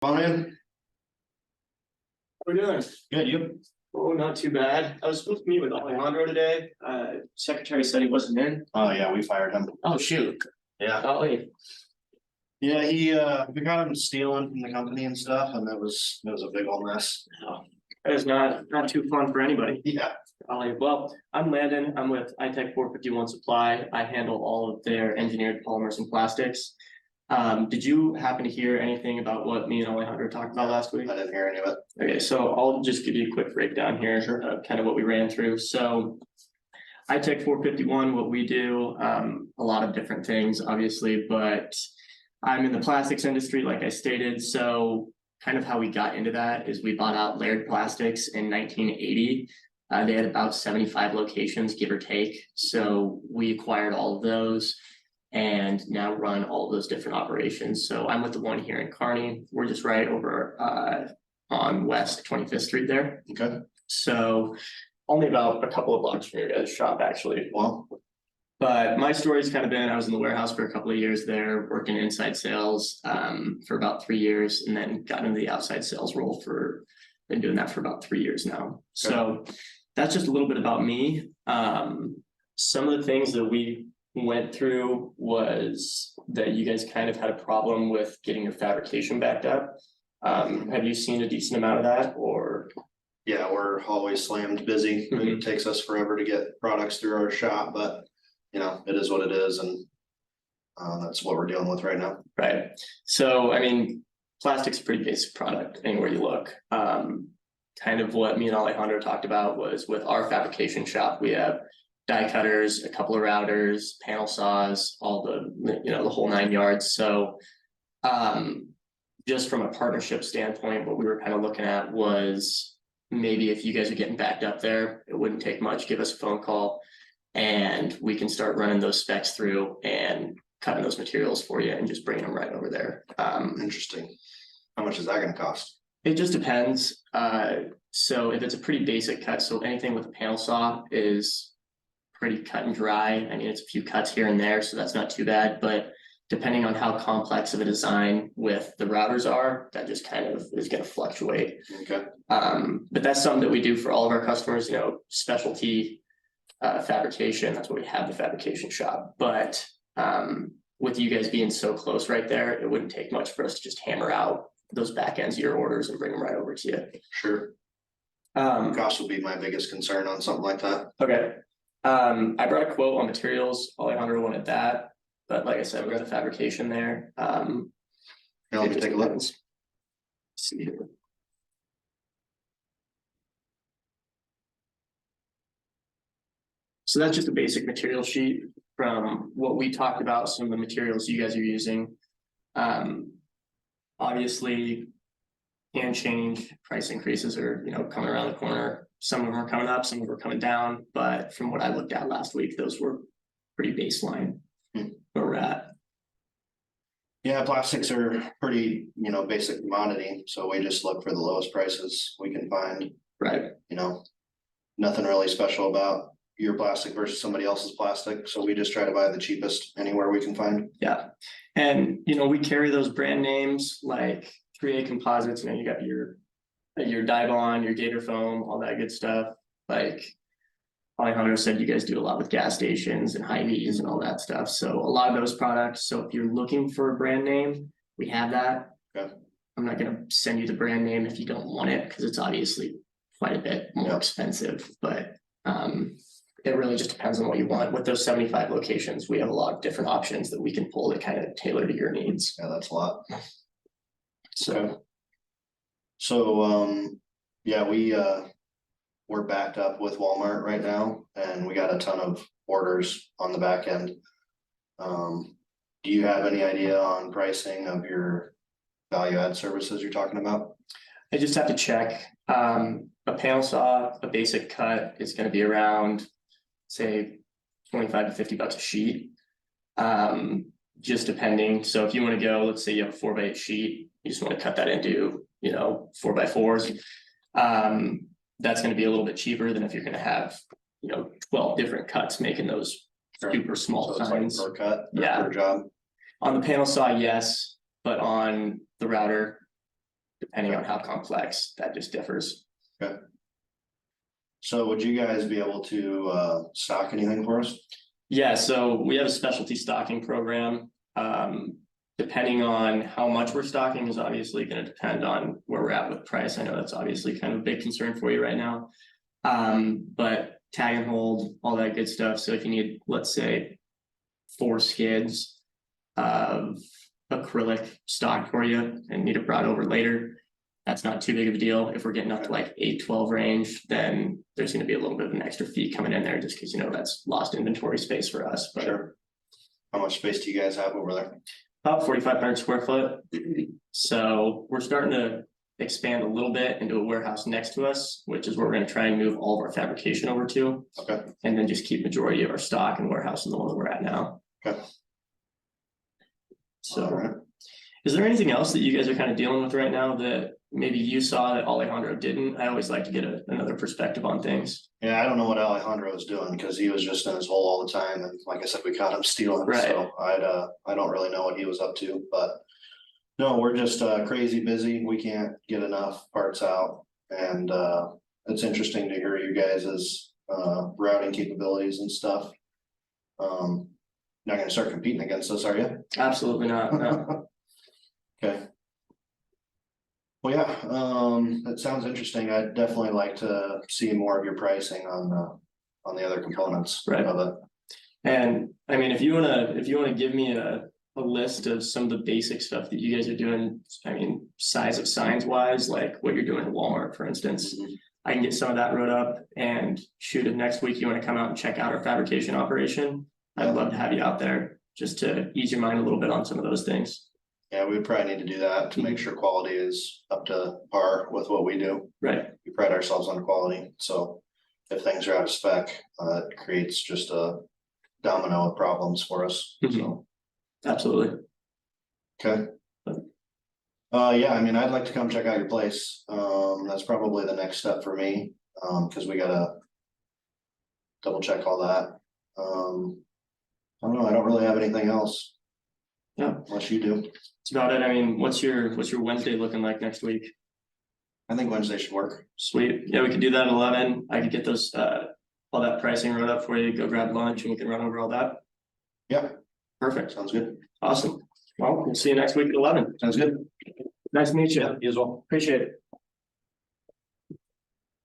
Come on in. How we doing? Good, you? Oh, not too bad. I was supposed to meet with Alejandro today. Secretary said he wasn't in. Oh, yeah, we fired him. Oh, shoot. Yeah. Oh, wait. Yeah, we got him stealing from the company and stuff, and it was a big old mess. Oh, that is not too fun for anybody. Yeah. Well, I'm Landon. I'm with ITEC 451 Supply. I handle all of their engineered polymers and plastics. Did you happen to hear anything about what me and Alejandro talked about last week? I didn't hear any of it. Okay, so I'll just give you a quick breakdown here, of kind of what we ran through. So ITEC 451, what we do, a lot of different things, obviously, but I'm in the plastics industry, like I stated. So kind of how we got into that is we bought out Laird Plastics in 1980. They had about 75 locations, give or take. So we acquired all of those and now run all of those different operations. So I'm with the one here in Kearney. We're just right over on West 25th Street there. Okay. So only about a couple of blocks from your guys' shop, actually. Well, But my story's kind of been, I was in the warehouse for a couple of years there, working inside sales for about 3 years, and then got into the outside sales role been doing that for about 3 years now. Okay. So that's just a little bit about me. Some of the things that we went through was that you guys kind of had a problem with getting your fabrication backed up. Have you seen a decent amount of that, or? yeah, we're always slammed busy. Mhm. It takes us forever to get products through our shop, but you know, it is what it is, and that's what we're dealing with right now. Right. So, I mean, plastic's a pretty basic product anywhere you look. Kind of what me and Alejandro talked about was with our fabrication shop, we have die cutters, a couple of routers, panel saws, all the whole 9 yards. So just from a partnership standpoint, what we were kind of looking at was maybe if you guys are getting backed up there, it wouldn't take much, give us a phone call and we can start running those specs through and cutting those materials for you and just bringing them right over there. Interesting. How much is that going to cost? It just depends. So if it's a pretty basic cut, so anything with a panel saw is pretty cut and dry. I mean, it's a few cuts here and there, so that's not too bad, but depending on how complex of a design with the routers are, that just kind of is going to fluctuate. Okay. But that's something that we do for all of our customers, specialty fabrication. That's why we have the fabrication shop. But with you guys being so close right there, it wouldn't take much for us to just hammer out those back ends of your orders and bring them right over to you. Sure. Cost would be my biggest concern on something like that. Okay. I brought a quote on materials. Alejandro wanted that, but like I said, we got the fabrication there. Let me take a look. Let's see here. So that's just a basic material sheet from what we talked about, some of the materials you guys are using. Obviously, can change, price increases are, coming around the corner. Some of them are coming up, some of them are coming down, but from what I looked at last week, those were pretty baseline where we're at. Yeah, plastics are pretty, basic commodity, so we just look for the lowest prices we can find. Right. Nothing really special about your plastic versus somebody else's plastic, so we just try to buy the cheapest anywhere we can find. Yeah, and we carry those brand names like 3A Composites. You got your Dibon, your Gator Foam, all that good stuff. Like Alejandro said, you guys do a lot with gas stations and Hy-Vees and all that stuff. So a lot of those products. So if you're looking for a brand name, we have that. Okay. I'm not going to send you the brand name if you don't want it, because it's obviously quite a bit more expensive. But it really just depends on what you want. With those 75 locations, we have a lot of different options that we can pull to kind of tailor to your needs. Yeah, that's a lot. So yeah, we're backed up with Walmart right now, and we got a ton of orders on the back end. Do you have any idea on pricing of your value add services you're talking about? I just have to check. A panel saw, a basic cut is going to be around, say, 25 to 50 bucks a sheet. Just depending. So if you want to go, let's say you have a 4x8 sheet, you just want to cut that into 4x4s. That's going to be a little bit cheaper than if you're going to have 12 different cuts making those super small signs. Like per cut, yeah, per job. On the panel saw, yes, but on the router, depending on how complex, that just differs. So would you guys be able to stock anything for us? Yeah, so we have a specialty stocking program. Depending on how much we're stocking is obviously going to depend on where we're at with price. I know that's obviously kind of a big concern for you right now. But tag and hold, all that good stuff. So if you need, let's say, 4 skids of acrylic stock for you and need it brought over later, that's not too big of a deal. If we're getting up to like 8-12 range, then there's going to be a little bit of an extra fee coming in there just because, you know, that's lost inventory space for us. But Sure. How much space do you guys have over there? about 4,500 square foot. So we're starting to expand a little bit into a warehouse next to us, which is where we're going to try and move all of our fabrication over to. Okay. And then just keep majority of our stock and warehouse in the one that we're at now. Okay. So All right. is there anything else that you guys are kind of dealing with right now that maybe you saw that Alejandro didn't? I always like to get another perspective on things. Yeah, I don't know what Alejandro was doing because he was just in his hole all the time, and like I said, we caught him stealing. Right. So I don't really know what he was up to, but no, we're just crazy busy. We can't get enough parts out, and it's interesting to hear you guys' routing capabilities and stuff. Not going to start competing against us, are you? Absolutely not. No. Okay. Well, yeah, that sounds interesting. I'd definitely like to see more of your pricing on the other components Right. of it. And I mean, if you wanna give me a list of some of the basic stuff that you guys are doing, I mean, size of signs wise, like what you're doing at Walmart, for instance, I can get some of that wrote up and shoot, if next week you want to come out and check out our fabrication operation, I'd love to have you out there just to ease your mind a little bit on some of those things. Yeah, we would probably need to do that to make sure quality is up to par with what we do. Right. We pride ourselves on quality, so if things are out of spec, it creates just a domino of problems for us, so. Absolutely. Okay. Yeah, I mean, I'd like to come check out your place. That's probably the next step for me, because we gotta double check all that. I don't know, I don't really have anything else. Yeah. Unless you do. That's about it. I mean, what's your Wednesday looking like next week? I think Wednesday should work. Sweet. Yeah, we could do that at 11. I could get those all that pricing wrote up for you, go grab lunch and we can run over all that. Yeah, Perfect. sounds good. Awesome. Well, we'll see you next week at 11. Sounds good. Nice to meet you. You as well. Appreciate it.